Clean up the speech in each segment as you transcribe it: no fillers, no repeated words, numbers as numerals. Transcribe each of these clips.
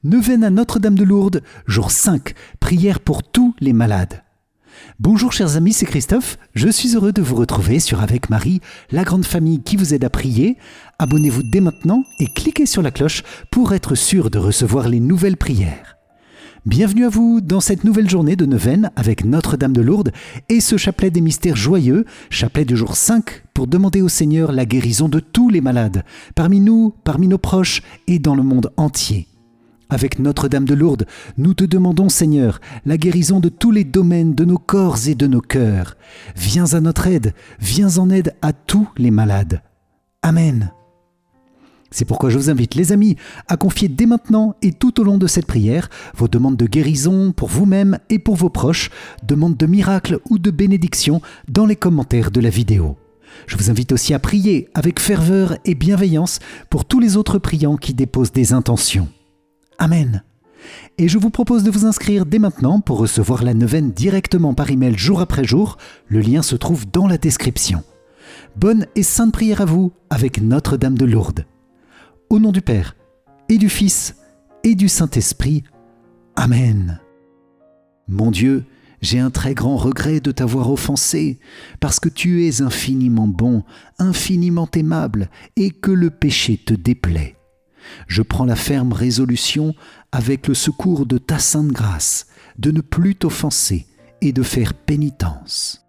Neuvaine à Notre-Dame de Lourdes, jour 5, prière pour tous les malades. Bonjour chers amis, c'est Christophe, je suis heureux de vous retrouver sur Avec Marie, la grande famille qui vous aide à prier. Abonnez-vous dès maintenant et cliquez sur la cloche pour être sûr de recevoir les nouvelles prières. Bienvenue à vous dans cette nouvelle journée de neuvaine avec Notre-Dame de Lourdes et ce chapelet des mystères joyeux, chapelet du jour 5 pour demander au Seigneur la guérison de tous les malades, parmi nous, parmi nos proches et dans le monde entier. Avec Notre-Dame de Lourdes, nous te demandons, Seigneur, la guérison de tous les domaines de nos corps et de nos cœurs. Viens à notre aide, viens en aide à tous les malades. Amen. C'est pourquoi je vous invite, les amis, à confier dès maintenant et tout au long de cette prière vos demandes de guérison pour vous-même et pour vos proches, demandes de miracles ou de bénédictions dans les commentaires de la vidéo. Je vous invite aussi à prier avec ferveur et bienveillance pour tous les autres priants qui déposent des intentions. Amen. Et je vous propose de vous inscrire dès maintenant pour recevoir la neuvaine directement par email jour après jour. Le lien se trouve dans la description. Bonne et sainte prière à vous avec Notre-Dame de Lourdes. Au nom du Père, et du Fils, et du Saint-Esprit. Amen. Mon Dieu, j'ai un très grand regret de t'avoir offensé, parce que tu es infiniment bon, infiniment aimable, et que le péché te déplaît. Je prends la ferme résolution, avec le secours de ta sainte grâce, de ne plus t'offenser et de faire pénitence.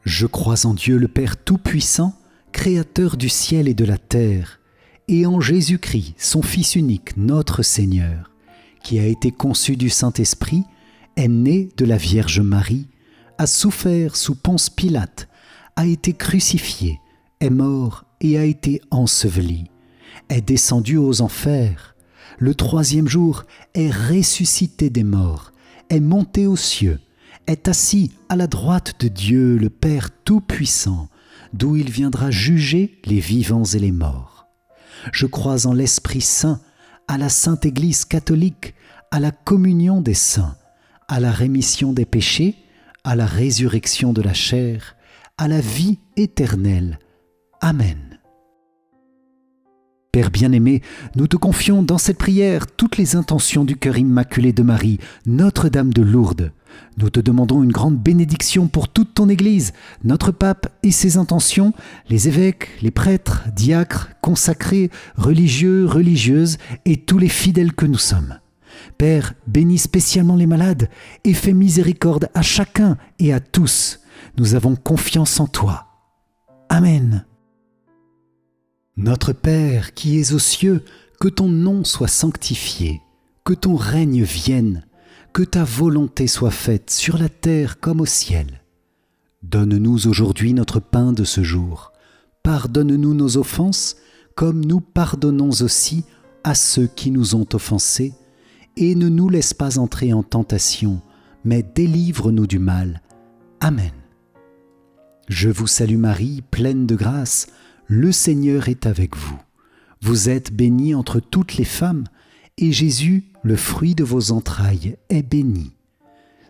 Je crois en Dieu le Père Tout-Puissant, Créateur du ciel et de la terre, et en Jésus-Christ, son Fils unique, notre Seigneur, qui a été conçu du Saint-Esprit, est né de la Vierge Marie, a souffert sous Ponce Pilate, a été crucifié, est mort et a été enseveli, est descendu aux enfers, le troisième jour est ressuscité des morts, est monté aux cieux, est assis à la droite de Dieu le Père Tout-Puissant, d'où il viendra juger les vivants et les morts. Je crois en l'Esprit Saint, à la Sainte Église catholique, à la communion des saints, à la rémission des péchés, à la résurrection de la chair, à la vie éternelle. Amen. Père bien-aimé, nous te confions dans cette prière toutes les intentions du cœur immaculé de Marie, Notre-Dame de Lourdes. Nous te demandons une grande bénédiction pour toute ton Église, notre pape et ses intentions, les évêques, les prêtres, diacres, consacrés, religieux, religieuses et tous les fidèles que nous sommes. Père, bénis spécialement les malades et fais miséricorde à chacun et à tous. Nous avons confiance en toi. Amen. Notre Père qui es aux cieux, que ton nom soit sanctifié, que ton règne vienne, que ta volonté soit faite sur la terre comme au ciel. Donne-nous aujourd'hui notre pain de ce jour. Pardonne-nous nos offenses, comme nous pardonnons aussi à ceux qui nous ont offensés, et ne nous laisse pas entrer en tentation, mais délivre-nous du mal. Amen. Je vous salue Marie, pleine de grâce, le Seigneur est avec vous. Vous êtes bénie entre toutes les femmes, et Jésus, le fruit de vos entrailles, est béni.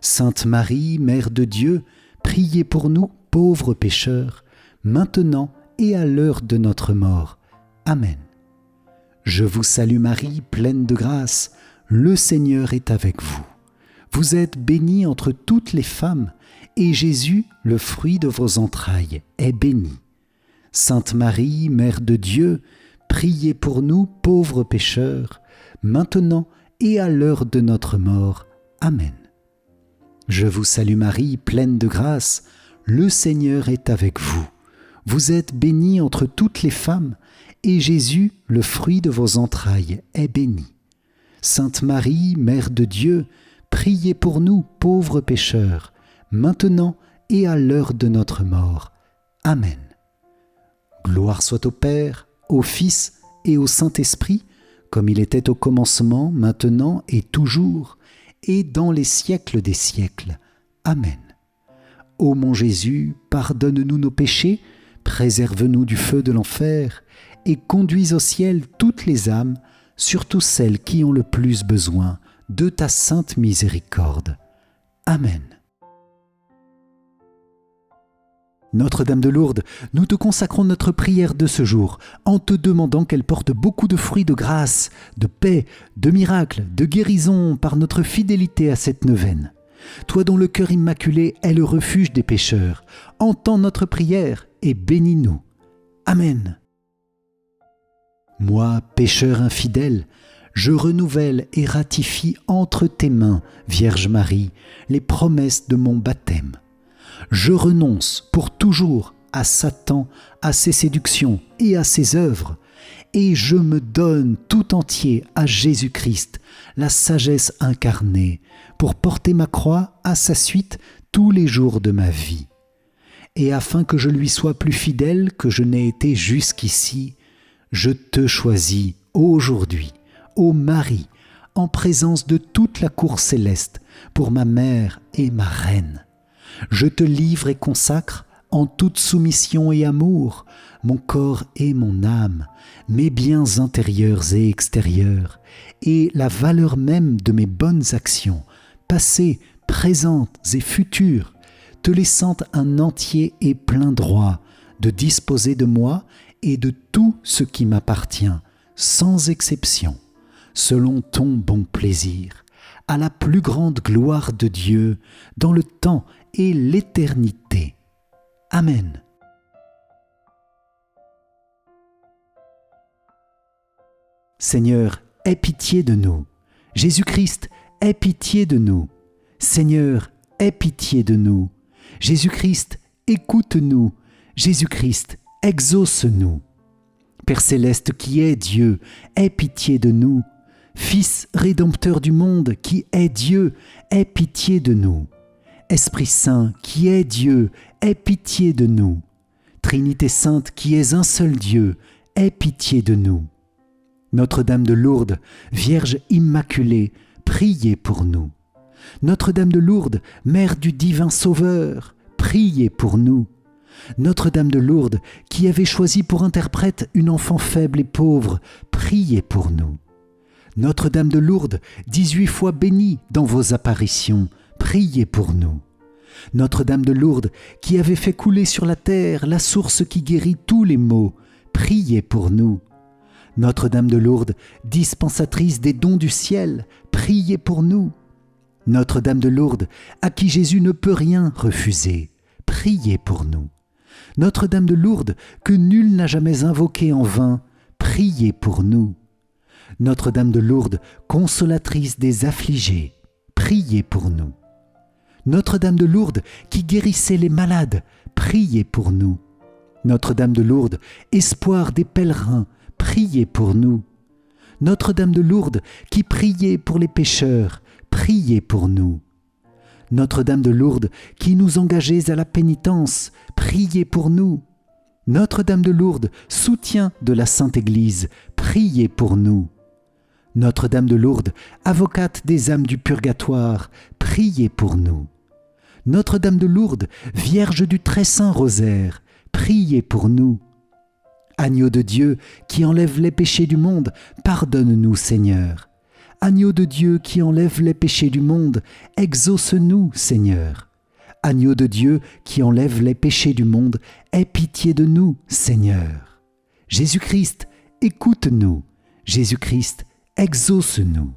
Sainte Marie, Mère de Dieu, priez pour nous, pauvres pécheurs, maintenant et à l'heure de notre mort. Amen. Je vous salue Marie, pleine de grâce, le Seigneur est avec vous. Vous êtes bénie entre toutes les femmes, et Jésus, le fruit de vos entrailles, est béni. Sainte Marie, Mère de Dieu, priez pour nous, pauvres pécheurs, maintenant et à l'heure de notre mort. Amen. Je vous salue Marie, pleine de grâce, le Seigneur est avec vous. Vous êtes bénie entre toutes les femmes, et Jésus, le fruit de vos entrailles, est béni. Sainte Marie, Mère de Dieu, priez pour nous, pauvres pécheurs, maintenant et à l'heure de notre mort. Amen. Gloire soit au Père, au Fils et au Saint-Esprit, comme il était au commencement, maintenant et toujours, et dans les siècles des siècles. Amen. Ô mon Jésus, pardonne-nous nos péchés, préserve-nous du feu de l'enfer, et conduis au ciel toutes les âmes, surtout celles qui ont le plus besoin de ta sainte miséricorde. Amen. Notre-Dame de Lourdes, nous te consacrons notre prière de ce jour en te demandant qu'elle porte beaucoup de fruits de grâce, de paix, de miracles, de guérison par notre fidélité à cette neuvaine. Toi dont le cœur immaculé est le refuge des pécheurs, entends notre prière et bénis-nous. Amen. Moi, pécheur infidèle, je renouvelle et ratifie entre tes mains, Vierge Marie, les promesses de mon baptême. Je renonce pour toujours à Satan, à ses séductions et à ses œuvres, et je me donne tout entier à Jésus-Christ, la sagesse incarnée, pour porter ma croix à sa suite tous les jours de ma vie. Et afin que je lui sois plus fidèle que je n'ai été jusqu'ici, je te choisis aujourd'hui, ô Marie, en présence de toute la cour céleste, pour ma mère et ma reine. Je te livre et consacre, en toute soumission et amour, mon corps et mon âme, mes biens intérieurs et extérieurs, et la valeur même de mes bonnes actions, passées, présentes et futures, te laissant un entier et plein droit de disposer de moi et de tout ce qui m'appartient, sans exception, selon ton bon plaisir, à la plus grande gloire de Dieu, dans le temps et l'éternité. Amen. Seigneur, aie pitié de nous. Jésus-Christ, aie pitié de nous. Seigneur, aie pitié de nous. Jésus-Christ, écoute-nous. Jésus-Christ, exauce-nous. Père céleste qui est Dieu, aie pitié de nous. Fils rédempteur du monde qui est Dieu, aie pitié de nous. Esprit Saint qui est Dieu, aie pitié de nous. Trinité Sainte qui est un seul Dieu, aie pitié de nous. Notre-Dame de Lourdes, Vierge Immaculée, priez pour nous. Notre-Dame de Lourdes, Mère du divin Sauveur, priez pour nous. Notre-Dame de Lourdes, qui avait choisi pour interprète une enfant faible et pauvre, priez pour nous. Notre-Dame de Lourdes, 18 fois bénie dans vos apparitions, priez pour nous. Notre-Dame de Lourdes, qui avait fait couler sur la terre la source qui guérit tous les maux, priez pour nous. Notre-Dame de Lourdes, dispensatrice des dons du ciel, priez pour nous. Notre-Dame de Lourdes, à qui Jésus ne peut rien refuser, priez pour nous. Notre-Dame de Lourdes, que nul n'a jamais invoquée en vain, priez pour nous. Notre-Dame de Lourdes, consolatrice des affligés, priez pour nous. Notre-Dame de Lourdes, qui guérissait les malades, priez pour nous. Notre-Dame de Lourdes, espoir des pèlerins, priez pour nous. Notre-Dame de Lourdes, qui priait pour les pécheurs, priez pour nous. Notre-Dame de Lourdes, qui nous engageait à la pénitence, priez pour nous. Notre-Dame de Lourdes, soutien de la Sainte Église, priez pour nous. Notre-Dame de Lourdes, avocate des âmes du purgatoire, priez pour nous. Notre-Dame de Lourdes, Vierge du très saint rosaire, priez pour nous. Agneau de Dieu qui enlève les péchés du monde, pardonne-nous, Seigneur. Agneau de Dieu qui enlève les péchés du monde, exauce-nous, Seigneur. Agneau de Dieu qui enlève les péchés du monde, aie pitié de nous, Seigneur. Jésus-Christ, écoute-nous. Jésus-Christ, exauce-nous.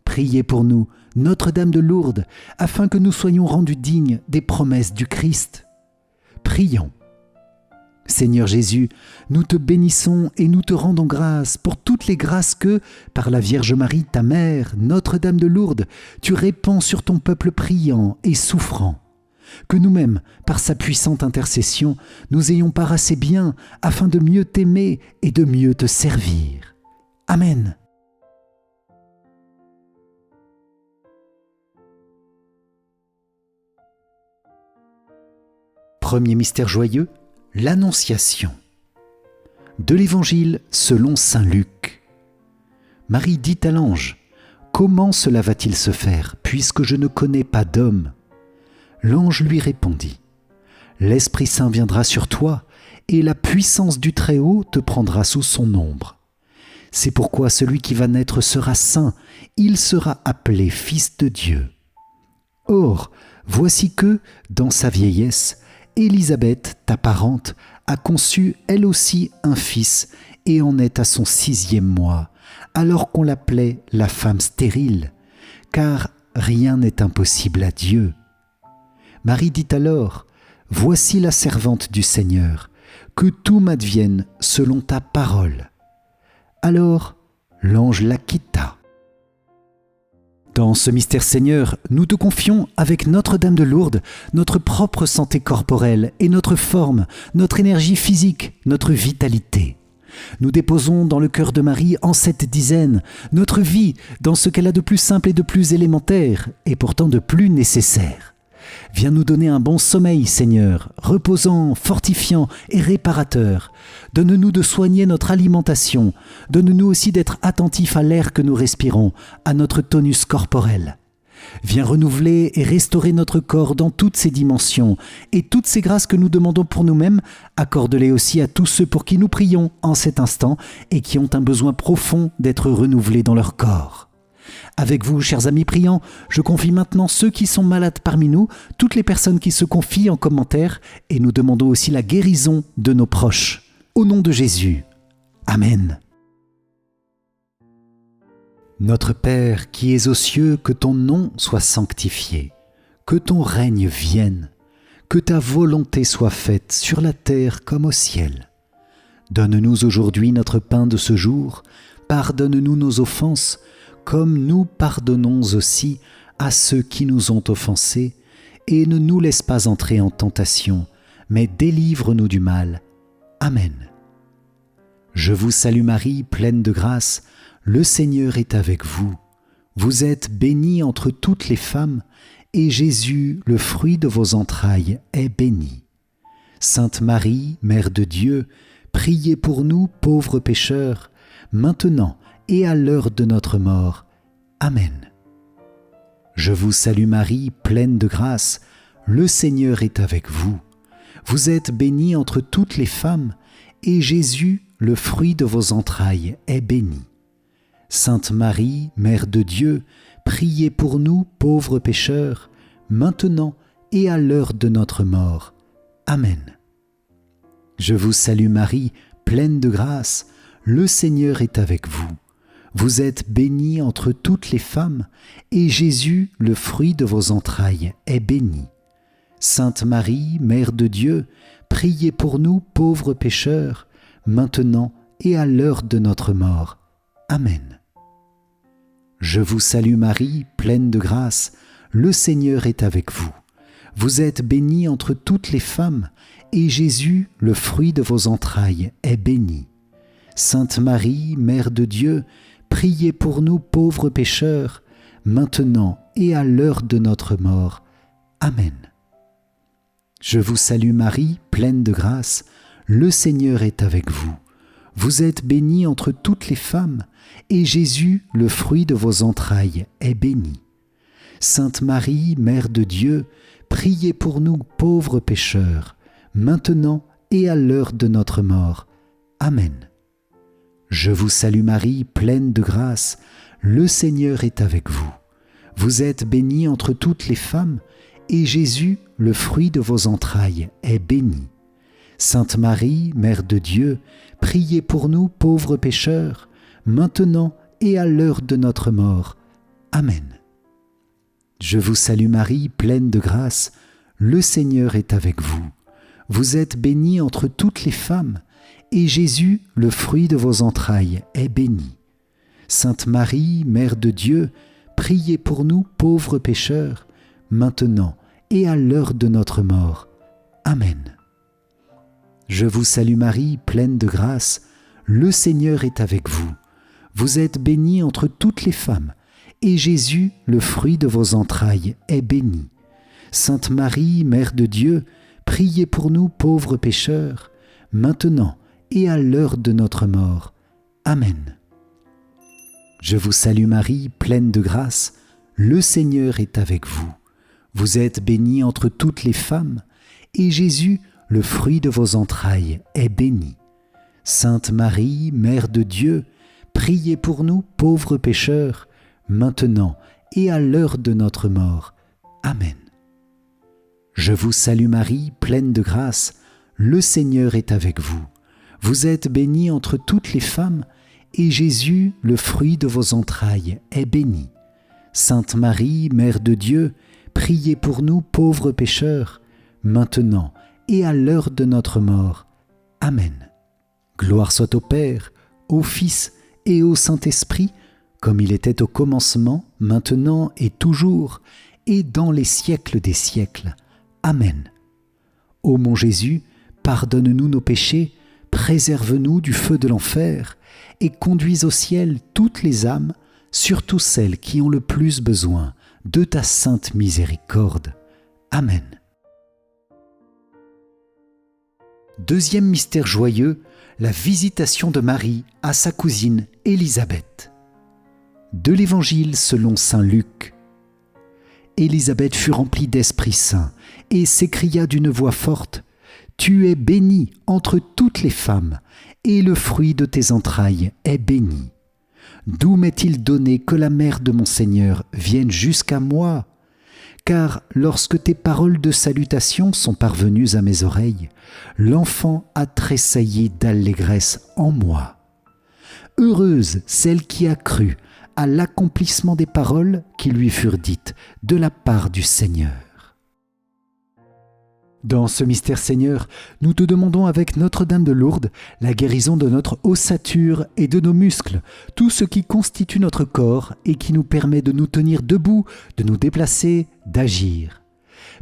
Priez pour nous, Notre-Dame de Lourdes, afin que nous soyons rendus dignes des promesses du Christ. Prions. Seigneur Jésus, nous te bénissons et nous te rendons grâce pour toutes les grâces que, par la Vierge Marie, ta mère, Notre-Dame de Lourdes, tu répands sur ton peuple priant et souffrant. Que nous-mêmes, par sa puissante intercession, nous ayons part à ses biens afin de mieux t'aimer et de mieux te servir. Amen. Premier mystère joyeux, l'Annonciation. De l'Évangile selon saint Luc. Marie dit à l'ange, « Comment cela va-t-il se faire, puisque je ne connais pas d'homme ?» L'ange lui répondit, « L'Esprit Saint viendra sur toi, et la puissance du Très-Haut te prendra sous son ombre. C'est pourquoi celui qui va naître sera saint, il sera appelé Fils de Dieu. Or, voici que, dans sa vieillesse, Élisabeth, ta parente, a conçu elle aussi un fils et en est à son 6e mois, alors qu'on l'appelait la femme stérile, car rien n'est impossible à Dieu. Marie dit alors, « Voici la servante du Seigneur, que tout m'advienne selon ta parole. » Alors l'ange la quitta. Dans ce mystère Seigneur, nous te confions avec Notre-Dame de Lourdes notre propre santé corporelle et notre forme, notre énergie physique, notre vitalité. Nous déposons dans le cœur de Marie en cette dizaine notre vie dans ce qu'elle a de plus simple et de plus élémentaire et pourtant de plus nécessaire. Viens nous donner un bon sommeil, Seigneur, reposant, fortifiant et réparateur. Donne-nous de soigner notre alimentation. Donne-nous aussi d'être attentifs à l'air que nous respirons, à notre tonus corporel. Viens renouveler et restaurer notre corps dans toutes ses dimensions, et toutes ces grâces que nous demandons pour nous-mêmes, accorde-les aussi à tous ceux pour qui nous prions en cet instant et qui ont un besoin profond d'être renouvelés dans leur corps. Avec vous, chers amis priants, je confie maintenant ceux qui sont malades parmi nous, toutes les personnes qui se confient en commentaire, et nous demandons aussi la guérison de nos proches. Au nom de Jésus. Amen. Notre Père qui es aux cieux, que ton nom soit sanctifié, que ton règne vienne, que ta volonté soit faite sur la terre comme au ciel. Donne-nous aujourd'hui notre pain de ce jour, pardonne-nous nos offenses, comme nous pardonnons aussi à ceux qui nous ont offensés, et ne nous laisse pas entrer en tentation, mais délivre-nous du mal. Amen. Je vous salue Marie, pleine de grâce, le Seigneur est avec vous. Vous êtes bénie entre toutes les femmes, et Jésus, le fruit de vos entrailles, est béni. Sainte Marie, Mère de Dieu, priez pour nous pauvres pécheurs, maintenant et à l'heure de notre mort. Amen. Je vous salue Marie, pleine de grâce, le Seigneur est avec vous. Vous êtes bénie entre toutes les femmes, et Jésus, le fruit de vos entrailles, est béni. Sainte Marie, Mère de Dieu, priez pour nous pauvres pécheurs, maintenant et à l'heure de notre mort. Amen. Je vous salue Marie, pleine de grâce, le Seigneur est avec vous. Vous êtes bénie entre toutes les femmes, et Jésus, le fruit de vos entrailles, est béni. Sainte Marie, Mère de Dieu, priez pour nous pauvres pécheurs, maintenant et à l'heure de notre mort. Amen. Je vous salue Marie, pleine de grâce, le Seigneur est avec vous. Vous êtes bénie entre toutes les femmes, et Jésus, le fruit de vos entrailles, est béni. Sainte Marie, Mère de Dieu, priez pour nous pauvres pécheurs, maintenant et à l'heure de notre mort. Amen. Je vous salue Marie, pleine de grâce, le Seigneur est avec vous. Vous êtes bénie entre toutes les femmes, et Jésus, le fruit de vos entrailles, est béni. Sainte Marie, Mère de Dieu, priez pour nous pauvres pécheurs, maintenant et à l'heure de notre mort. Amen. Je vous salue Marie, pleine de grâce, le Seigneur est avec vous. Vous êtes bénie entre toutes les femmes, et Jésus, le fruit de vos entrailles, est béni. Sainte Marie, Mère de Dieu, priez pour nous pauvres pécheurs, maintenant et à l'heure de notre mort. Amen. Je vous salue Marie, pleine de grâce, le Seigneur est avec vous. Vous êtes bénie entre toutes les femmes, et Jésus, le fruit de vos entrailles, est béni. Sainte Marie, Mère de Dieu, priez pour nous pauvres pécheurs, maintenant et à l'heure de notre mort. Amen. Je vous salue Marie, pleine de grâce, le Seigneur est avec vous. Vous êtes bénie entre toutes les femmes, et Jésus, le fruit de vos entrailles, est béni. Sainte Marie, Mère de Dieu, priez pour nous pauvres pécheurs, maintenant et à l'heure de notre mort. Amen. Je vous salue Marie, pleine de grâce, le Seigneur est avec vous. Vous êtes bénie entre toutes les femmes, et Jésus, le fruit de vos entrailles, est béni. Sainte Marie, Mère de Dieu, priez pour nous pauvres pécheurs, maintenant et à l'heure de notre mort. Amen. Je vous salue Marie, pleine de grâce, le Seigneur est avec vous. Vous êtes bénie entre toutes les femmes, et Jésus, le fruit de vos entrailles, est béni. Sainte Marie, Mère de Dieu, priez pour nous pauvres pécheurs, maintenant et à l'heure de notre mort. Amen. Gloire soit au Père, au Fils et au Saint-Esprit, comme il était au commencement, maintenant et toujours, et dans les siècles des siècles. Amen. Ô mon Jésus, pardonne-nous nos péchés, préserve-nous du feu de l'enfer, et conduis au ciel toutes les âmes, surtout celles qui ont le plus besoin de ta sainte miséricorde. Amen. Deuxième mystère joyeux, la visitation de Marie à sa cousine Élisabeth. De l'Évangile selon saint Luc. Élisabeth fut remplie d'Esprit Saint et s'écria d'une voix forte : « Tu es bénie entre toutes les femmes, et le fruit de tes entrailles est béni. D'où m'est-il donné que la mère de mon Seigneur vienne jusqu'à moi ? Car lorsque tes paroles de salutation sont parvenues à mes oreilles, l'enfant a tressailli d'allégresse en moi. Heureuse celle qui a cru à l'accomplissement des paroles qui lui furent dites de la part du Seigneur. » Dans ce mystère, Seigneur, nous te demandons avec Notre-Dame de Lourdes la guérison de notre ossature et de nos muscles, tout ce qui constitue notre corps et qui nous permet de nous tenir debout, de nous déplacer, d'agir.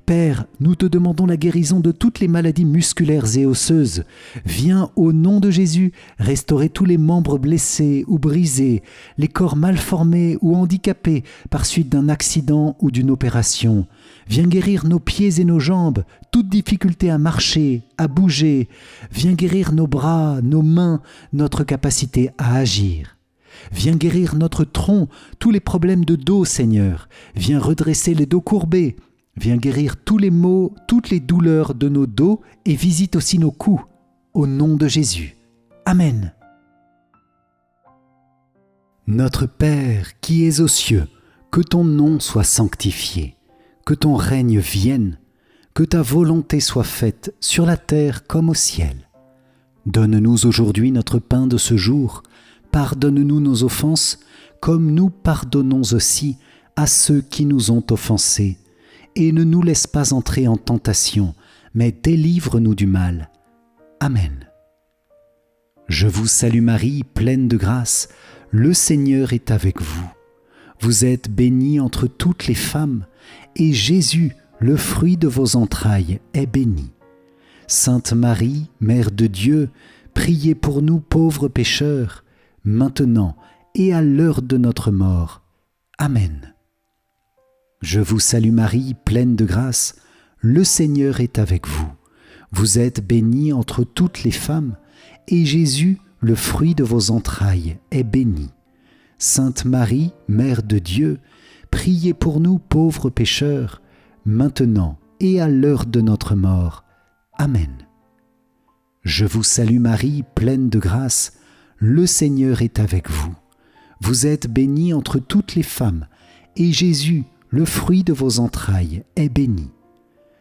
Père, nous te demandons la guérison de toutes les maladies musculaires et osseuses. Viens au nom de Jésus restaurer tous les membres blessés ou brisés, les corps mal formés ou handicapés par suite d'un accident ou d'une opération. Viens guérir nos pieds et nos jambes, toute difficulté à marcher, à bouger. Viens guérir nos bras, nos mains, notre capacité à agir. Viens guérir notre tronc, tous les problèmes de dos, Seigneur. Viens redresser les dos courbés. Viens guérir tous les maux, toutes les douleurs de nos dos et visite aussi nos coups. Au nom de Jésus. Amen. Notre Père qui es aux cieux, que ton nom soit sanctifié, que ton règne vienne, que ta volonté soit faite sur la terre comme au ciel. Donne-nous aujourd'hui notre pain de ce jour. Pardonne-nous nos offenses, comme nous pardonnons aussi à ceux qui nous ont offensés. Et ne nous laisse pas entrer en tentation, mais délivre-nous du mal. Amen. Je vous salue Marie, pleine de grâce, le Seigneur est avec vous. Vous êtes bénie entre toutes les femmes, et Jésus, le fruit de vos entrailles, est béni. Sainte Marie, Mère de Dieu, priez pour nous pauvres pécheurs, maintenant et à l'heure de notre mort. Amen. Je vous salue Marie, pleine de grâce, le Seigneur est avec vous. Vous êtes bénie entre toutes les femmes, et Jésus, le fruit de vos entrailles, est béni. Sainte Marie, Mère de Dieu, priez pour nous pauvres pécheurs, maintenant et à l'heure de notre mort. Amen. Je vous salue Marie, pleine de grâce, le Seigneur est avec vous. Vous êtes bénie entre toutes les femmes, et Jésus, le fruit de vos entrailles, est béni.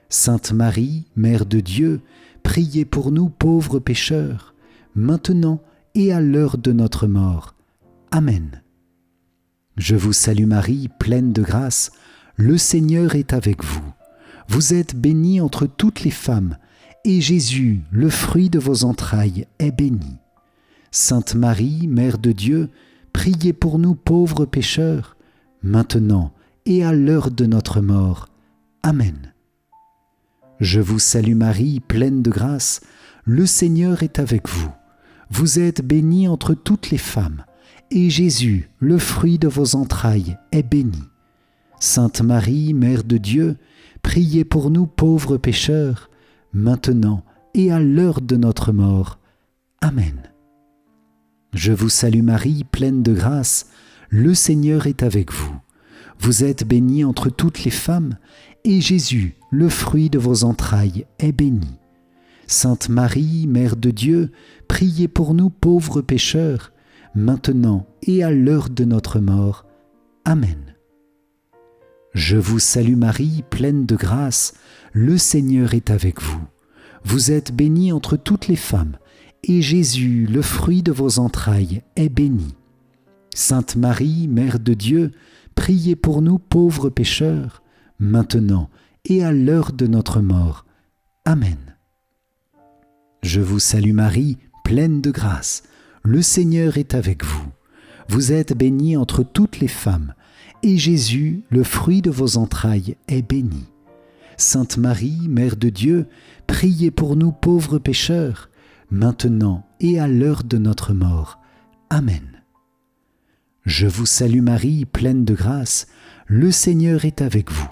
Sainte Marie, Mère de Dieu, priez pour nous pauvres pécheurs, maintenant et à l'heure de notre mort. Amen. Je vous salue Marie, pleine de grâce, le Seigneur est avec vous. Vous êtes bénie entre toutes les femmes, et Jésus, le fruit de vos entrailles, est béni. Sainte Marie, Mère de Dieu, priez pour nous pauvres pécheurs, maintenant et à l'heure de notre mort. Amen. Je vous salue Marie, pleine de grâce, le Seigneur est avec vous. Vous êtes bénie entre toutes les femmes, et Jésus, le fruit de vos entrailles, est béni. Sainte Marie, Mère de Dieu, priez pour nous pauvres pécheurs, maintenant et à l'heure de notre mort. Amen. Je vous salue Marie, pleine de grâce, le Seigneur est avec vous. Vous êtes bénie entre toutes les femmes, et Jésus, le fruit de vos entrailles, est béni. Sainte Marie, Mère de Dieu, priez pour nous pauvres pécheurs, maintenant et à l'heure de notre mort. Amen. Je vous salue Marie, pleine de grâce, le Seigneur est avec vous. Vous êtes bénie entre toutes les femmes, et Jésus, le fruit de vos entrailles, est béni. Sainte Marie, Mère de Dieu, priez pour nous pauvres pécheurs, maintenant et à l'heure de notre mort. Amen. Je vous salue Marie, pleine de grâce, le Seigneur est avec vous. Vous êtes bénie entre toutes les femmes, et Jésus, le fruit de vos entrailles, est béni. Sainte Marie, Mère de Dieu, priez pour nous pauvres pécheurs, maintenant et à l'heure de notre mort. Amen. Je vous salue Marie, pleine de grâce, le Seigneur est avec vous.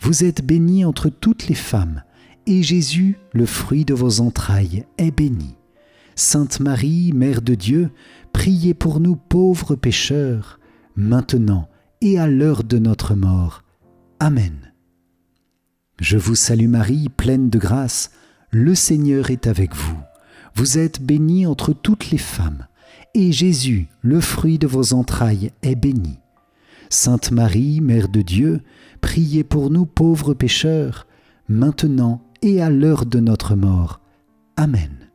Vous êtes bénie entre toutes les femmes, et Jésus, le fruit de vos entrailles, est béni. Sainte Marie, Mère de Dieu, priez pour nous pauvres pécheurs, maintenant et à l'heure de notre mort. Amen. Je vous salue Marie, pleine de grâce, le Seigneur est avec vous. Vous êtes bénie entre toutes les femmes, et Jésus, le fruit de vos entrailles, est béni. Sainte Marie, Mère de Dieu, priez pour nous pauvres pécheurs, maintenant et à l'heure de notre mort. Amen.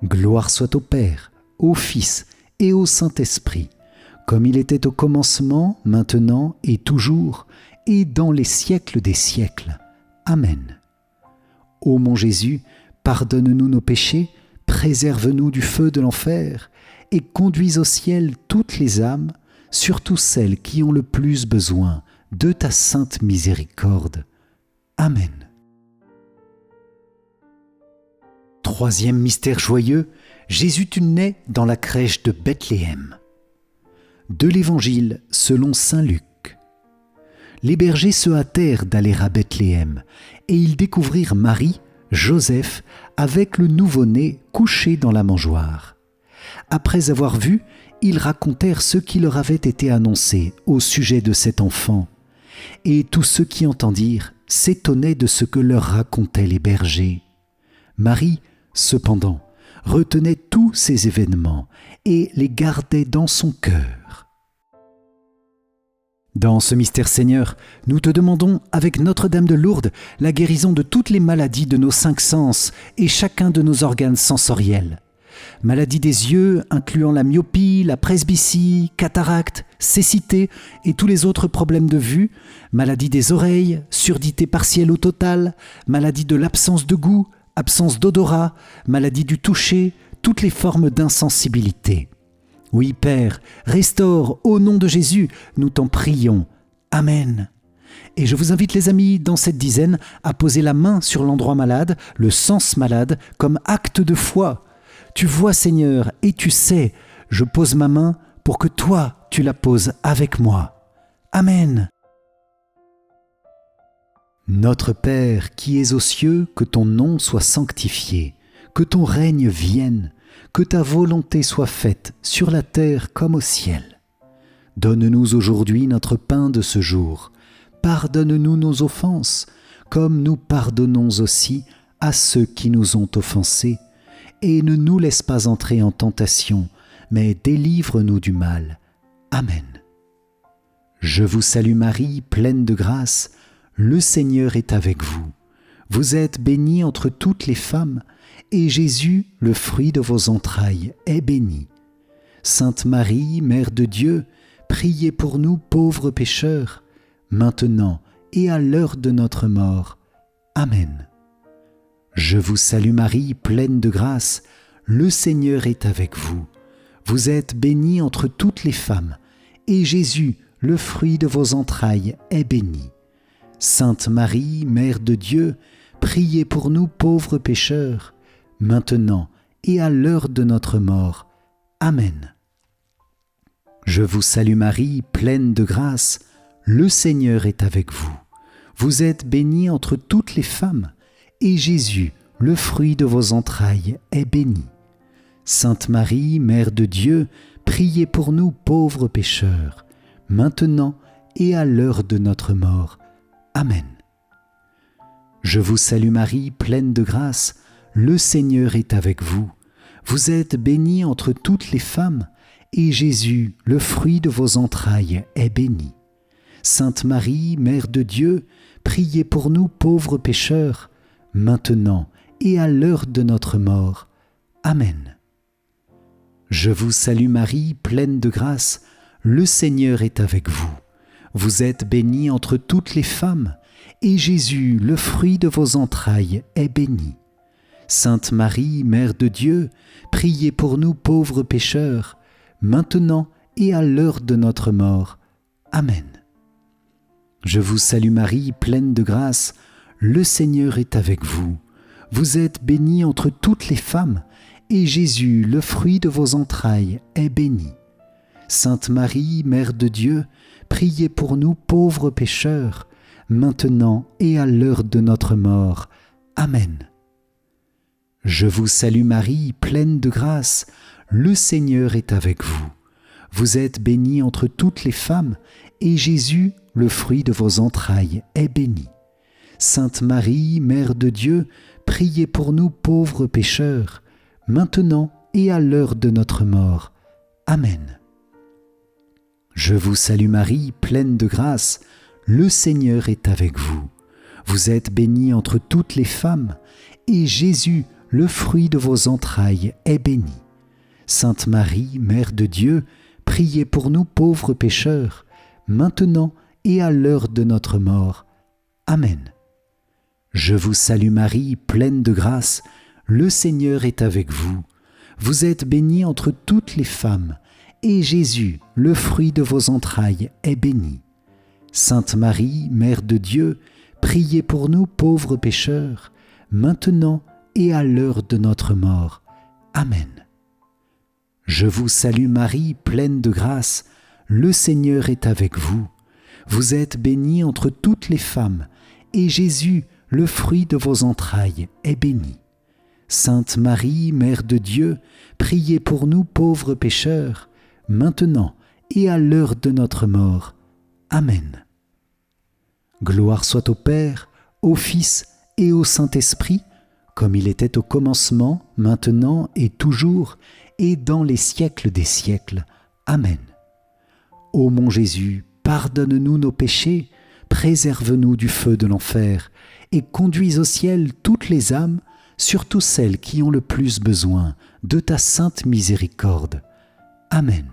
Gloire soit au Père, au Fils et au Saint-Esprit, comme il était au commencement, maintenant et toujours, et dans les siècles des siècles. Amen. Ô mon Jésus, pardonne-nous nos péchés, préserve-nous du feu de l'enfer, et conduis au ciel toutes les âmes, surtout celles qui ont le plus besoin de ta sainte miséricorde. Amen. Troisième mystère joyeux, Jésus naît dans la crèche de Bethléem. De l'Évangile selon saint Luc. Les bergers se hâtèrent d'aller à Bethléem, et ils découvrirent Marie, Joseph, avec le nouveau-né couché dans la mangeoire. Après avoir vu, ils racontèrent ce qui leur avait été annoncé au sujet de cet enfant. Et tous ceux qui entendirent s'étonnaient de ce que leur racontaient les bergers. Marie, cependant, retenait tous ces événements et les gardait dans son cœur. Dans ce mystère Seigneur, nous te demandons, avec Notre-Dame de Lourdes, la guérison de toutes les maladies de nos 5 sens et chacun de nos organes sensoriels. Maladies des yeux, incluant la myopie, la presbytie, cataracte, cécité et tous les autres problèmes de vue, maladies des oreilles, surdité partielle ou totale, maladie de l'absence de goût, absence d'odorat, maladie du toucher, toutes les formes d'insensibilité. Oui, Père, restaure au nom de Jésus, nous t'en prions. Amen. Et je vous invite, les amis, dans cette dizaine, à poser la main sur l'endroit malade, le sens malade, comme acte de foi. Tu vois, Seigneur, et tu sais, je pose ma main pour que toi, tu la poses avec moi. Amen. Notre Père qui es aux cieux, que ton nom soit sanctifié, que ton règne vienne, que ta volonté soit faite sur la terre comme au ciel. Donne-nous aujourd'hui notre pain de ce jour. Pardonne-nous nos offenses, comme nous pardonnons aussi à ceux qui nous ont offensés. Et ne nous laisse pas entrer en tentation, mais délivre-nous du mal. Amen. Je vous salue Marie, pleine de grâce, le Seigneur est avec vous. Vous êtes bénie entre toutes les femmes, et Jésus, le fruit de vos entrailles, est béni. Sainte Marie, Mère de Dieu, priez pour nous pauvres pécheurs, maintenant et à l'heure de notre mort. Amen. Je vous salue Marie, pleine de grâce, le Seigneur est avec vous. Vous êtes bénie entre toutes les femmes, et Jésus, le fruit de vos entrailles, est béni. Sainte Marie, Mère de Dieu, priez pour nous pauvres pécheurs, maintenant et à l'heure de notre mort. Amen. Je vous salue Marie, pleine de grâce, le Seigneur est avec vous. Vous êtes bénie entre toutes les femmes, et Jésus, le fruit de vos entrailles, est béni. Sainte Marie, Mère de Dieu, priez pour nous pauvres pécheurs, maintenant et à l'heure de notre mort. Amen. Je vous salue Marie, pleine de grâce, le Seigneur est avec vous. Vous êtes bénie entre toutes les femmes, et Jésus, le fruit de vos entrailles, est béni. Sainte Marie, Mère de Dieu, priez pour nous pauvres pécheurs, maintenant et à l'heure de notre mort. Amen. Je vous salue Marie, pleine de grâce, le Seigneur est avec vous. Vous êtes bénie entre toutes les femmes, et Jésus, le fruit de vos entrailles, est béni. Sainte Marie, Mère de Dieu, priez pour nous pauvres pécheurs, maintenant et à l'heure de notre mort. Amen. Je vous salue Marie, pleine de grâce, le Seigneur est avec vous. Vous êtes bénie entre toutes les femmes, et Jésus, le fruit de vos entrailles, est béni. Sainte Marie, Mère de Dieu, priez pour nous pauvres pécheurs, maintenant et à l'heure de notre mort. Amen. Je vous salue Marie, pleine de grâce, le Seigneur est avec vous. Vous êtes bénie entre toutes les femmes, et Jésus, le fruit de vos entrailles, est béni. Sainte Marie, Mère de Dieu, priez pour nous pauvres pécheurs, maintenant et à l'heure de notre mort. Amen. Je vous salue Marie, pleine de grâce, le Seigneur est avec vous. Vous êtes bénie entre toutes les femmes, et Jésus, le fruit de vos entrailles, est béni. Sainte Marie, Mère de Dieu, priez pour nous pauvres pécheurs, maintenant et à l'heure de notre mort. Amen. Je vous salue Marie, pleine de grâce, le Seigneur est avec vous. Vous êtes bénie entre toutes les femmes, et Jésus, le fruit de vos entrailles, est béni. Sainte Marie, Mère de Dieu, priez pour nous pauvres pécheurs, maintenant et à l'heure de notre mort. Amen. Je vous salue Marie, pleine de grâce, le Seigneur est avec vous. Vous êtes bénie entre toutes les femmes, et Jésus, le fruit de vos entrailles, est béni. Sainte Marie, Mère de Dieu, priez pour nous pauvres pécheurs, maintenant et à l'heure de notre mort. Amen. Gloire soit au Père, au Fils et au Saint-Esprit, comme il était au commencement, maintenant et toujours, et dans les siècles des siècles. Amen. Ô mon Jésus, pardonne-nous nos péchés, préserve-nous du feu de l'enfer, et conduis au ciel toutes les âmes, surtout celles qui ont le plus besoin de ta sainte miséricorde. Amen.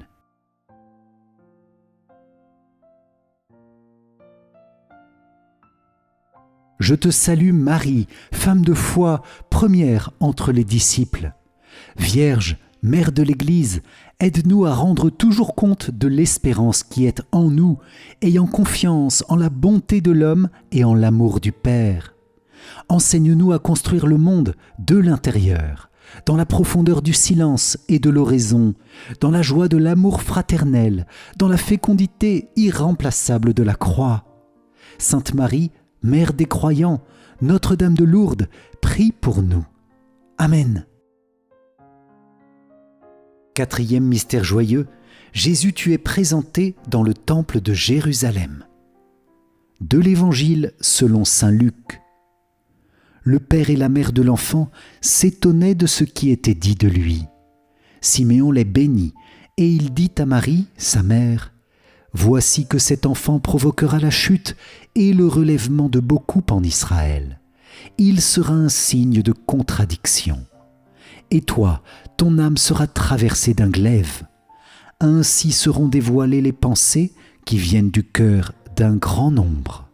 Je te salue Marie, femme de foi, première entre les disciples. Vierge, Mère de l'Église, aide-nous à rendre toujours compte de l'espérance qui est en nous, ayant confiance en la bonté de l'homme et en l'amour du Père. Enseigne-nous à construire le monde de l'intérieur, dans la profondeur du silence et de l'oraison, dans la joie de l'amour fraternel, dans la fécondité irremplaçable de la croix. Sainte Marie, Mère des croyants, Notre-Dame de Lourdes, prie pour nous. Amen. Quatrième mystère joyeux, Jésus tu es présenté dans le temple de Jérusalem. De l'Évangile selon saint Luc. Le père et la mère de l'enfant s'étonnaient de ce qui était dit de lui. Siméon les bénit, et il dit à Marie, sa mère, « Voici que cet enfant provoquera la chute et le relèvement de beaucoup en Israël. Il sera un signe de contradiction. Et toi, ton âme sera traversée d'un glaive. Ainsi seront dévoilées les pensées qui viennent du cœur d'un grand nombre. »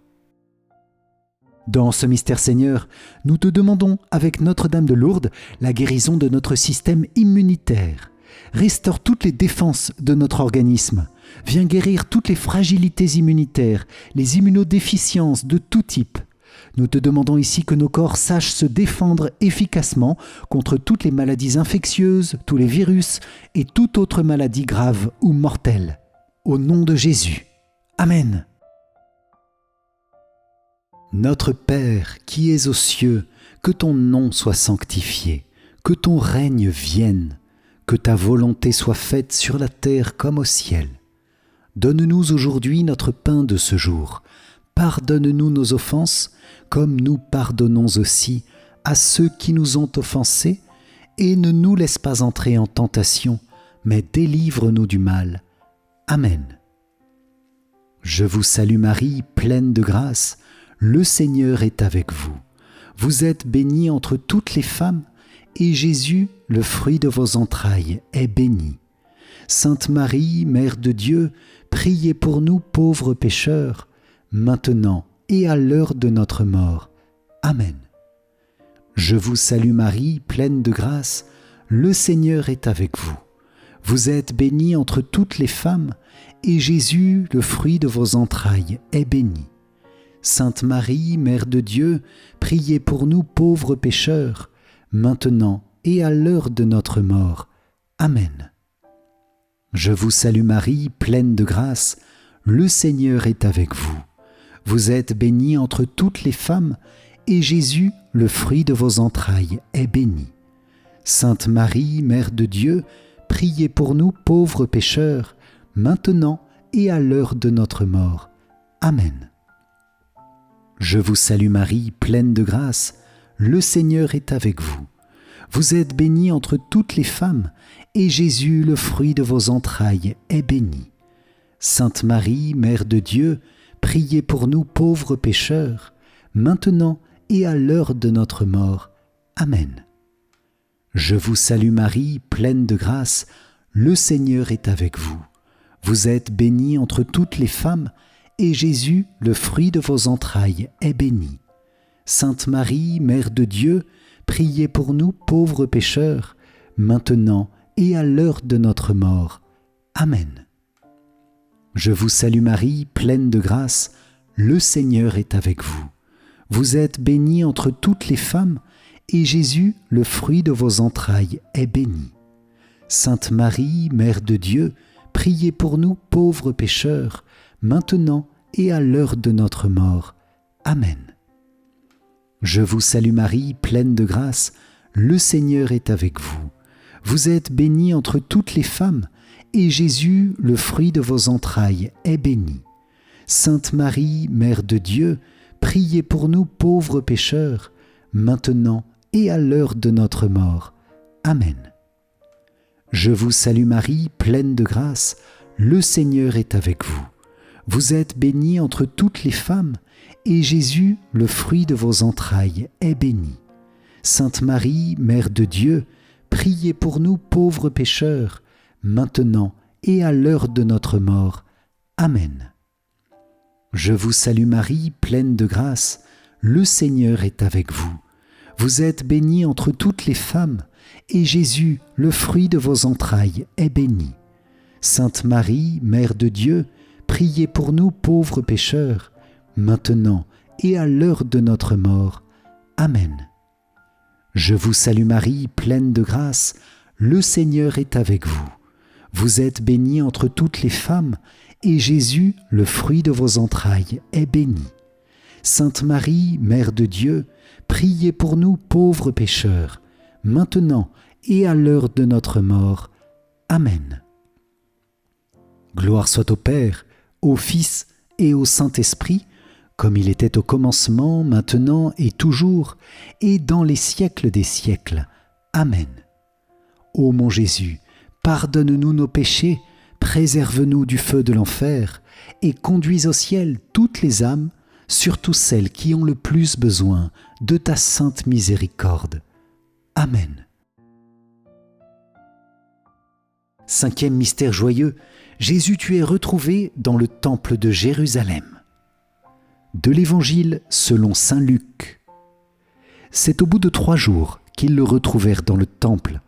Dans ce mystère Seigneur, nous te demandons avec Notre-Dame de Lourdes la guérison de notre système immunitaire. Restaure toutes les défenses de notre organisme. Viens guérir toutes les fragilités immunitaires, les immunodéficiences de tout type. Nous te demandons ici que nos corps sachent se défendre efficacement contre toutes les maladies infectieuses, tous les virus et toute autre maladie grave ou mortelle. Au nom de Jésus. Amen. Notre Père qui es aux cieux, que ton nom soit sanctifié, que ton règne vienne, que ta volonté soit faite sur la terre comme au ciel. Donne-nous aujourd'hui notre pain de ce jour. Pardonne-nous nos offenses, comme nous pardonnons aussi à ceux qui nous ont offensés, et ne nous laisse pas entrer en tentation, mais délivre-nous du mal. Amen. Je vous salue Marie, pleine de grâce, le Seigneur est avec vous. Vous êtes bénie entre toutes les femmes, et Jésus, le fruit de vos entrailles, est béni. Sainte Marie, Mère de Dieu, priez pour nous pauvres pécheurs, maintenant et à l'heure de notre mort. Amen. Je vous salue Marie, pleine de grâce, le Seigneur est avec vous. Vous êtes bénie entre toutes les femmes, et Jésus, le fruit de vos entrailles, est béni. Sainte Marie, Mère de Dieu, priez pour nous pauvres pécheurs, maintenant et à l'heure de notre mort. Amen. Je vous salue Marie, pleine de grâce, le Seigneur est avec vous. Vous êtes bénie entre toutes les femmes, et Jésus, le fruit de vos entrailles, est béni. Sainte Marie, Mère de Dieu, priez pour nous pauvres pécheurs, maintenant et à l'heure de notre mort. Amen. Je vous salue Marie, pleine de grâce, le Seigneur est avec vous. Vous êtes bénie entre toutes les femmes, et Jésus, le fruit de vos entrailles, est béni. Sainte Marie, Mère de Dieu, priez pour nous pauvres pécheurs, maintenant et à l'heure de notre mort. Amen. Je vous salue Marie, pleine de grâce, le Seigneur est avec vous. Vous êtes bénie entre toutes les femmes, et Jésus, le fruit de vos entrailles, est béni. Sainte Marie, Mère de Dieu, priez pour nous pauvres pécheurs, maintenant et à l'heure de notre mort. Amen. Je vous salue Marie, pleine de grâce, le Seigneur est avec vous. Vous êtes bénie entre toutes les femmes, et Jésus, le fruit de vos entrailles, est béni. Sainte Marie, Mère de Dieu, priez pour nous pauvres pécheurs, maintenant et à l'heure de notre mort. Amen. Je vous salue Marie, pleine de grâce, le Seigneur est avec vous. Vous êtes bénie entre toutes les femmes, et Jésus, le fruit de vos entrailles, est béni. Sainte Marie, Mère de Dieu, priez pour nous pauvres pécheurs, maintenant et à l'heure de notre mort. Amen. Je vous salue Marie, pleine de grâce, le Seigneur est avec vous. Vous êtes bénie entre toutes les femmes, et Jésus, le fruit de vos entrailles, est béni. Sainte Marie, Mère de Dieu, priez pour nous pauvres pécheurs, maintenant et à l'heure de notre mort. Amen. Je vous salue Marie, pleine de grâce, le Seigneur est avec vous. Vous êtes bénie entre toutes les femmes, et Jésus, le fruit de vos entrailles, est béni. Sainte Marie, Mère de Dieu, priez pour nous pauvres pécheurs, maintenant et à l'heure de notre mort. Amen. Je vous salue Marie, pleine de grâce, le Seigneur est avec vous. Vous êtes bénie entre toutes les femmes, et Jésus, le fruit de vos entrailles, est béni. Sainte Marie, Mère de Dieu, priez pour nous pauvres pécheurs, maintenant et à l'heure de notre mort. Amen. Gloire soit au Père, au Fils et au Saint-Esprit, comme il était au commencement, maintenant et toujours, et dans les siècles des siècles. Amen. Ô mon Jésus, pardonne-nous nos péchés, préserve-nous du feu de l'enfer, et conduis au ciel toutes les âmes, surtout celles qui ont le plus besoin de ta sainte miséricorde. Amen. Cinquième mystère joyeux, Jésus, tu es retrouvé dans le temple de Jérusalem. De l'Évangile selon saint Luc. C'est au bout de 3 jours qu'ils le retrouvèrent dans le temple,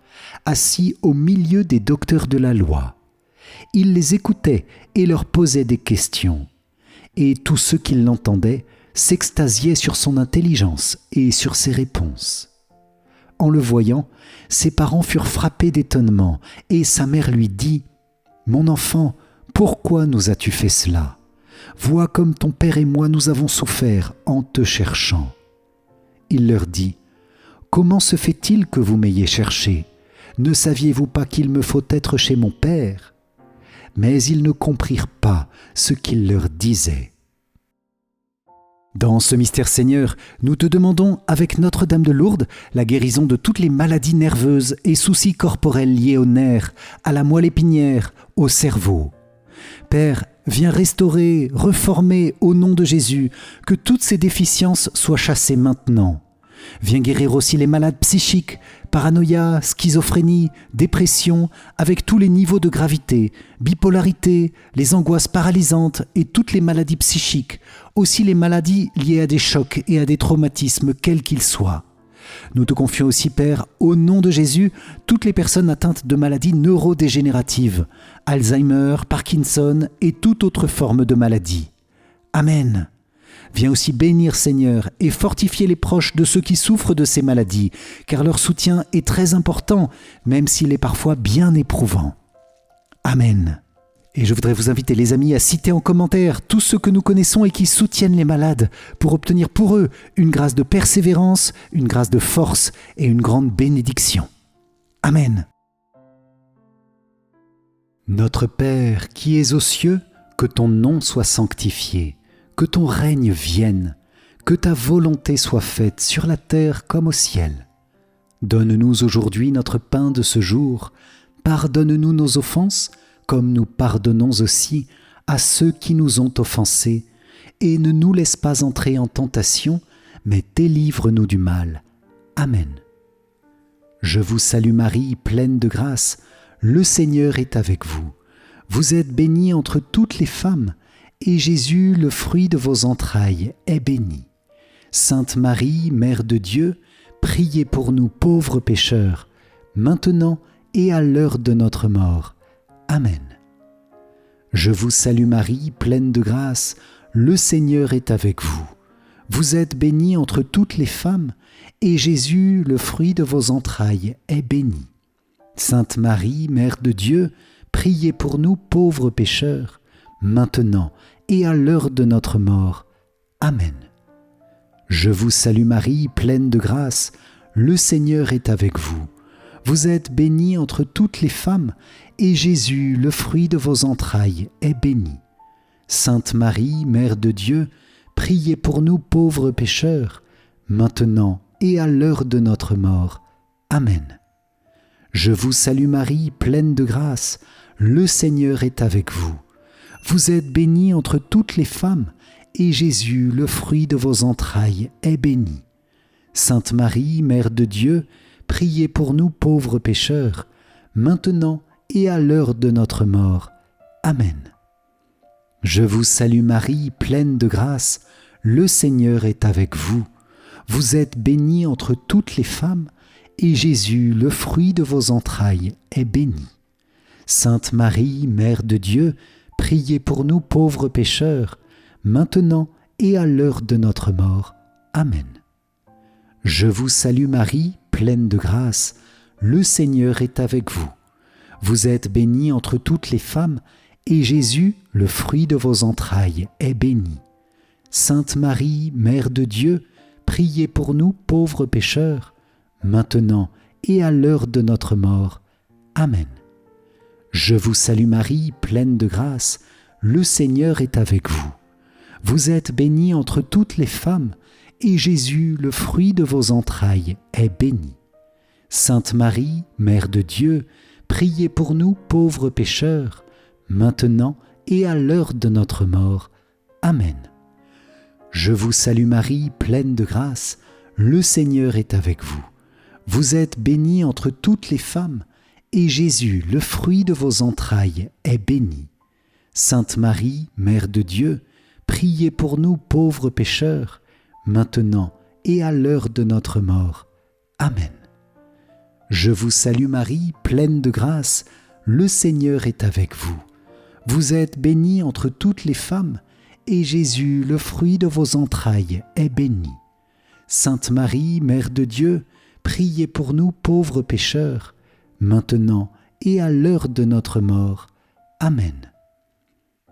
assis au milieu des docteurs de la loi. Il les écoutait et leur posait des questions. Et tous ceux qui l'entendaient s'extasiaient sur son intelligence et sur ses réponses. En le voyant, ses parents furent frappés d'étonnement, et sa mère lui dit : « Mon enfant, pourquoi nous as-tu fait cela ? Vois comme ton père et moi nous avons souffert en te cherchant. » Il leur dit : « Comment se fait-il que vous m'ayez cherché ? Ne saviez-vous pas qu'il me faut être chez mon père ? » Mais ils ne comprirent pas ce qu'il leur disait. Dans ce mystère Seigneur, nous te demandons, avec Notre-Dame de Lourdes, la guérison de toutes les maladies nerveuses et soucis corporels liés aux nerfs, à la moelle épinière, au cerveau. Père, Viens restaurer, reformer au nom de Jésus, que toutes ces déficiences soient chassées maintenant. Viens guérir aussi les malades psychiques, paranoïa, schizophrénie, dépression, avec tous les niveaux de gravité, bipolarité, les angoisses paralysantes et toutes les maladies psychiques, aussi les maladies liées à des chocs et à des traumatismes, quels qu'ils soient. Nous te confions aussi, Père, au nom de Jésus, toutes les personnes atteintes de maladies neurodégénératives, Alzheimer, Parkinson et toute autre forme de maladie. Amen. Viens aussi bénir, Seigneur, et fortifier les proches de ceux qui souffrent de ces maladies, car leur soutien est très important, même s'il est parfois bien éprouvant. Amen. Et je voudrais vous inviter, les amis, à citer en commentaire tous ceux que nous connaissons et qui soutiennent les malades, pour obtenir pour eux une grâce de persévérance, une grâce de force et une grande bénédiction. Amen. Notre Père qui es aux cieux, que ton nom soit sanctifié, que ton règne vienne, que ta volonté soit faite sur la terre comme au ciel. Donne-nous aujourd'hui notre pain de ce jour, pardonne-nous nos offenses, comme nous pardonnons aussi à ceux qui nous ont offensés, et ne nous laisse pas entrer en tentation, mais délivre-nous du mal. Amen. Je vous salue Marie, pleine de grâce, le Seigneur est avec vous. Vous êtes bénie entre toutes les femmes, et Jésus, le fruit de vos entrailles, est béni. Sainte Marie, Mère de Dieu, priez pour nous pauvres pécheurs, maintenant et à l'heure de notre mort. Amen. Je vous salue Marie, pleine de grâce, le Seigneur est avec vous. Vous êtes bénie entre toutes les femmes, et Jésus, le fruit de vos entrailles, est béni. Sainte Marie, Mère de Dieu, priez pour nous pauvres pécheurs, maintenant et à l'heure de notre mort. Amen. Je vous salue Marie, pleine de grâce, le Seigneur est avec vous. Vous êtes bénie entre toutes les femmes, et Jésus, le fruit de vos entrailles, est béni. Sainte Marie, Mère de Dieu, priez pour nous pauvres pécheurs, maintenant et à l'heure de notre mort. Amen. Je vous salue Marie, pleine de grâce, le Seigneur est avec vous. Vous êtes bénie entre toutes les femmes, et Jésus, le fruit de vos entrailles, est béni. Sainte Marie, Mère de Dieu, priez pour nous pauvres pécheurs, maintenant et à l'heure de notre mort. Amen. Je vous salue Marie, pleine de grâce, le Seigneur est avec vous. Vous êtes bénie entre toutes les femmes, et Jésus, le fruit de vos entrailles, est béni. Sainte Marie, Mère de Dieu, priez pour nous pauvres pécheurs, maintenant et à l'heure de notre mort. Amen. Je vous salue Marie, pleine de grâce, le Seigneur est avec vous. Vous êtes bénie entre toutes les femmes, et Jésus, le fruit de vos entrailles, est béni. Sainte Marie, Mère de Dieu, priez pour nous pauvres pécheurs, maintenant et à l'heure de notre mort. Amen. Je vous salue Marie, pleine de grâce, le Seigneur est avec vous. Vous êtes bénie entre toutes les femmes, et Jésus, le fruit de vos entrailles, est béni. Sainte Marie, Mère de Dieu, priez pour nous pauvres pécheurs, maintenant et à l'heure de notre mort. Amen. Je vous salue Marie, pleine de grâce, le Seigneur est avec vous. Vous êtes bénie entre toutes les femmes, et Jésus, le fruit de vos entrailles, est béni. Sainte Marie, Mère de Dieu, priez pour nous pauvres pécheurs, maintenant et à l'heure de notre mort. Amen. Je vous salue Marie, pleine de grâce, le Seigneur est avec vous. Vous êtes bénie entre toutes les femmes, et Jésus, le fruit de vos entrailles, est béni. Sainte Marie, Mère de Dieu, priez pour nous pauvres pécheurs, maintenant et à l'heure de notre mort. Amen.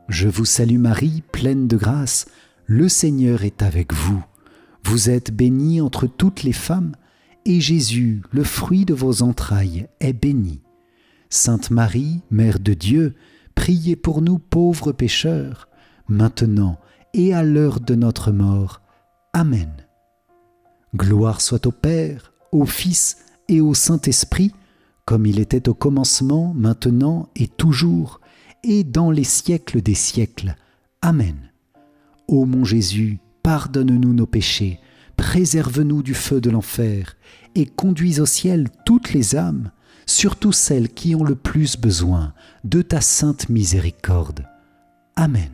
Je vous salue Marie, pleine de grâce, le Seigneur est avec vous. Vous êtes bénie entre toutes les femmes, et Jésus, le fruit de vos entrailles, est béni. Sainte Marie, Mère de Dieu, priez pour nous pauvres pécheurs, maintenant et à l'heure de notre mort. Amen. Gloire soit au Père, au Fils et au Saint-Esprit, comme il était au commencement, maintenant et toujours, et dans les siècles des siècles. Amen. Ô mon Jésus, pardonne-nous nos péchés, préserve-nous du feu de l'enfer, et conduis au ciel toutes les âmes, surtout celles qui ont le plus besoin de ta sainte miséricorde. Amen.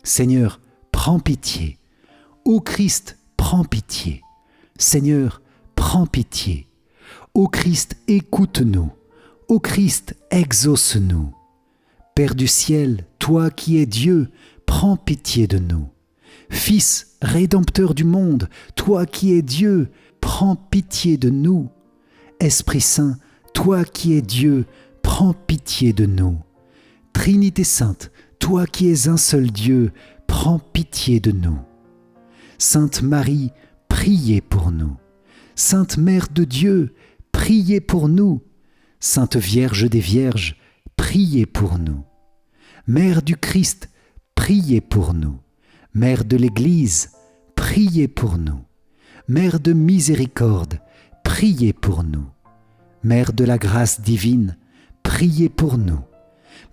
Seigneur, prends pitié. Ô Christ, prends pitié. Seigneur, prends pitié. Ô Christ, écoute-nous. Ô Christ, exauce-nous. Père du ciel, toi qui es Dieu, prends pitié de nous. Fils, Rédempteur du monde, toi qui es Dieu, prends pitié de nous. Esprit Saint, toi qui es Dieu, prends pitié de nous. Trinité Sainte, toi qui es un seul Dieu, prends pitié de nous. Sainte Marie, priez pour nous. Sainte Mère de Dieu, priez pour nous. Sainte Vierge des Vierges, priez pour nous. Mère du Christ, priez pour nous. Mère de l'Église, priez pour nous. Mère de miséricorde, priez pour nous. Mère de la grâce divine, priez pour nous.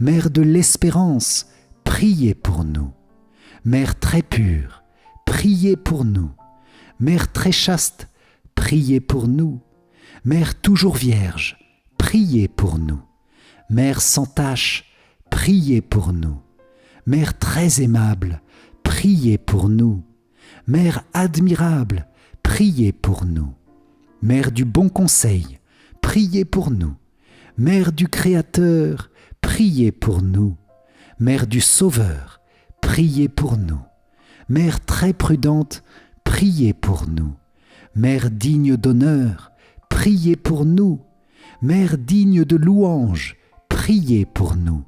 Mère de l'espérance, priez pour nous. Mère très pure, priez pour nous. Mère très chaste, priez pour nous. Mère toujours vierge, priez pour nous. Mère sans tache, priez pour nous. Mère très aimable, priez pour nous. Mère admirable, priez pour nous. Mère du bon conseil, priez pour nous. Mère du Créateur, priez pour nous. Mère du Sauveur, priez pour nous. Mère très prudente, priez pour nous. Mère digne d'honneur, priez pour nous. Mère digne de louange, priez pour nous.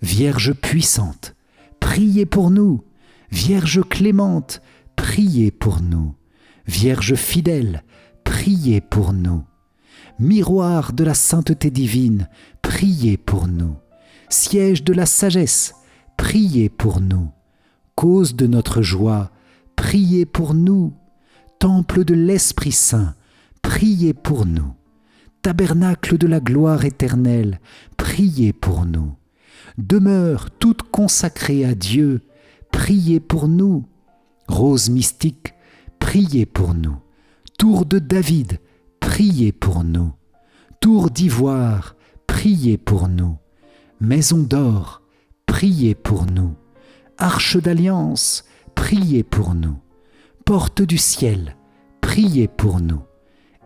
Vierge puissante, priez pour nous. Vierge clémente, priez pour nous. Vierge fidèle, priez pour nous. Miroir de la sainteté divine, priez pour nous. Siège de la sagesse, priez pour nous. Cause de notre joie, priez pour nous. Temple de l'Esprit Saint, priez pour nous. Tabernacle de la gloire éternelle, priez pour nous. Demeure toute consacrée à Dieu, priez pour nous. Rose mystique, priez pour nous. Tour de David, priez pour nous. Tour d'ivoire, priez pour nous. Maison d'or, priez pour nous. Arche d'alliance, priez pour nous. Porte du ciel, priez pour nous.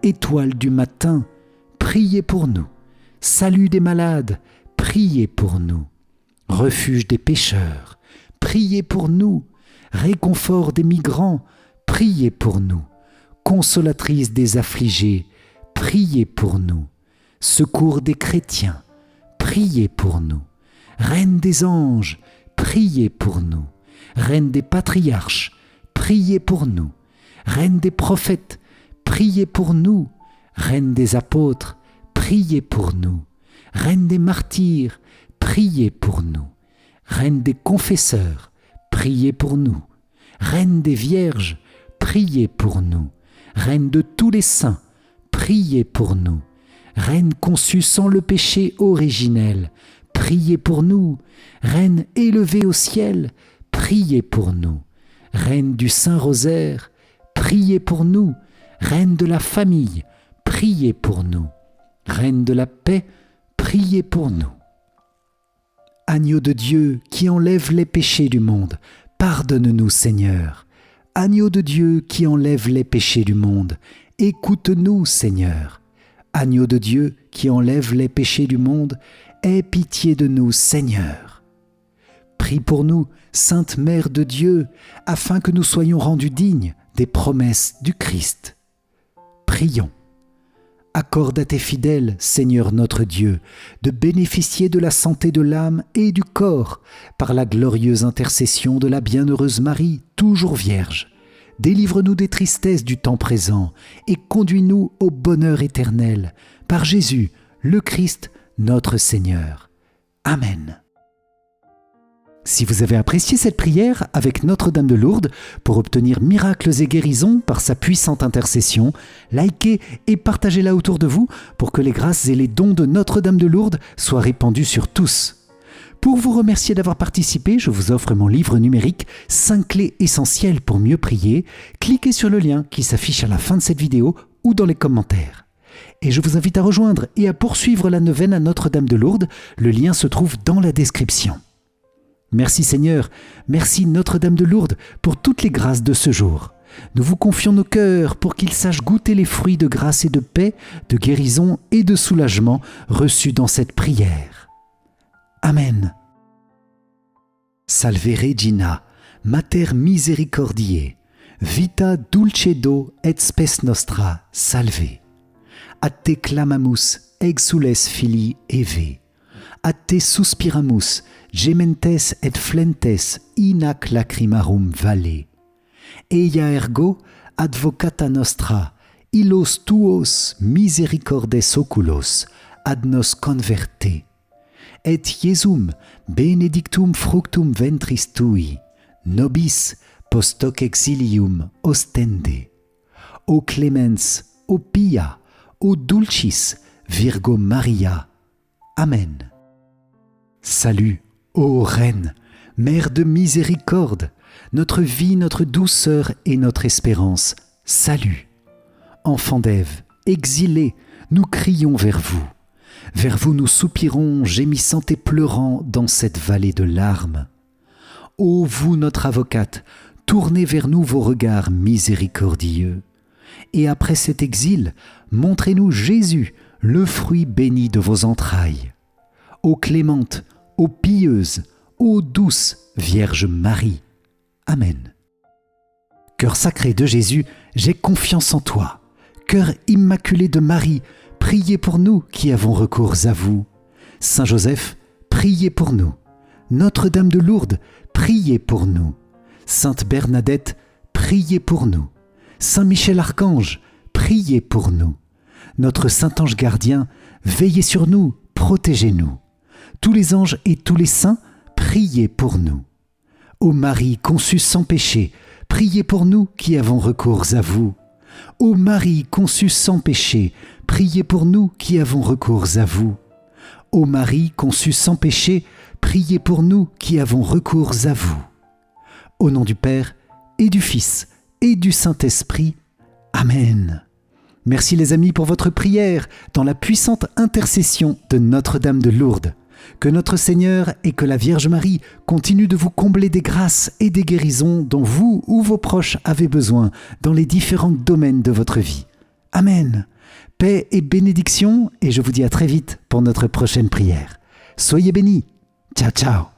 Étoile du matin, priez pour nous. Salut des malades, priez pour nous. Refuge des pécheurs, priez pour nous. Réconfort des migrants, priez pour nous. Consolatrice des affligés, priez pour nous. Secours des chrétiens, priez pour nous. Reine des anges, priez pour nous. Reine des patriarches, priez pour nous. Reine des prophètes, priez pour nous. Reine des apôtres, priez pour nous. Reine des martyrs, priez pour nous. Reine des confesseurs, priez pour nous. Reine des vierges, priez pour nous. Reine de tous les saints, priez pour nous. Reine conçue sans le péché originel, priez pour nous. Reine élevée au ciel, priez pour nous. Reine du Saint-Rosaire, priez pour nous. Reine de la famille, priez pour nous. Reine de la paix, priez pour nous. Agneau de Dieu qui enlève les péchés du monde, pardonne-nous Seigneur. Agneau de Dieu qui enlève les péchés du monde, écoute-nous Seigneur. Agneau de Dieu qui enlève les péchés du monde, aie pitié de nous Seigneur. Prie pour nous, Sainte Mère de Dieu, afin que nous soyons rendus dignes des promesses du Christ. Prions. Accorde à tes fidèles, Seigneur notre Dieu, de bénéficier de la santé de l'âme et du corps par la glorieuse intercession de la bienheureuse Marie, toujours Vierge. Délivre-nous des tristesses du temps présent et conduis-nous au bonheur éternel, par Jésus, le Christ, notre Seigneur. Amen. Si vous avez apprécié cette prière avec Notre-Dame de Lourdes, pour obtenir miracles et guérisons par sa puissante intercession, likez et partagez-la autour de vous pour que les grâces et les dons de Notre-Dame de Lourdes soient répandus sur tous. Pour vous remercier d'avoir participé, je vous offre mon livre numérique 5 clés essentielles pour mieux prier. Cliquez sur le lien qui s'affiche à la fin de cette vidéo ou dans les commentaires. Et je vous invite à rejoindre et à poursuivre la neuvaine à Notre-Dame de Lourdes. Le lien se trouve dans la description. Merci Seigneur, merci Notre-Dame de Lourdes pour toutes les grâces de ce jour. Nous vous confions nos cœurs pour qu'ils sachent goûter les fruits de grâce et de paix, de guérison et de soulagement reçus dans cette prière. Amen. Salve Regina, Mater misericordiae, vita dulcedo et spes nostra, salve. Ad te clamamus, exules filii Eve. Ad te suspiramus, gementes et flentes in ac lacrimarum valle. Eia ergo advocata nostra, illos tuos misericordes oculos, ad nos converte. Et Iesum benedictum fructum ventris tui, nobis post hoc exilium ostende. O clemens, o pia, o dulcis, Virgo Maria. Amen. Salut, ô Reine, Mère de miséricorde, notre vie, notre douceur et notre espérance. Salut. Enfants d'Ève, exilés, nous crions vers vous. Vers vous nous soupirons, gémissant et pleurant dans cette vallée de larmes. Ô vous, notre avocate, tournez vers nous vos regards miséricordieux. Et après cet exil, montrez-nous Jésus, le fruit béni de vos entrailles. Ô clémente, ô pieuse, ô douce Vierge Marie. Amen. Cœur sacré de Jésus, j'ai confiance en toi. Cœur immaculé de Marie, priez pour nous qui avons recours à vous. Saint Joseph, priez pour nous. Notre-Dame de Lourdes, priez pour nous. Sainte Bernadette, priez pour nous. Saint Michel Archange, priez pour nous. Notre Saint-Ange gardien, veillez sur nous, protégez-nous. Tous les anges et tous les saints, priez pour nous. Ô Marie conçue sans péché, priez pour nous qui avons recours à vous. Ô Marie conçue sans péché, priez pour nous qui avons recours à vous. Ô Marie conçue sans péché, priez pour nous qui avons recours à vous. Au nom du Père et du Fils et du Saint-Esprit. Amen. Merci les amis pour votre prière dans la puissante intercession de Notre-Dame de Lourdes. Que notre Seigneur et que la Vierge Marie continuent de vous combler des grâces et des guérisons dont vous ou vos proches avez besoin dans les différents domaines de votre vie. Amen. Paix et bénédiction et je vous dis à très vite pour notre prochaine prière. Soyez bénis. Ciao, ciao.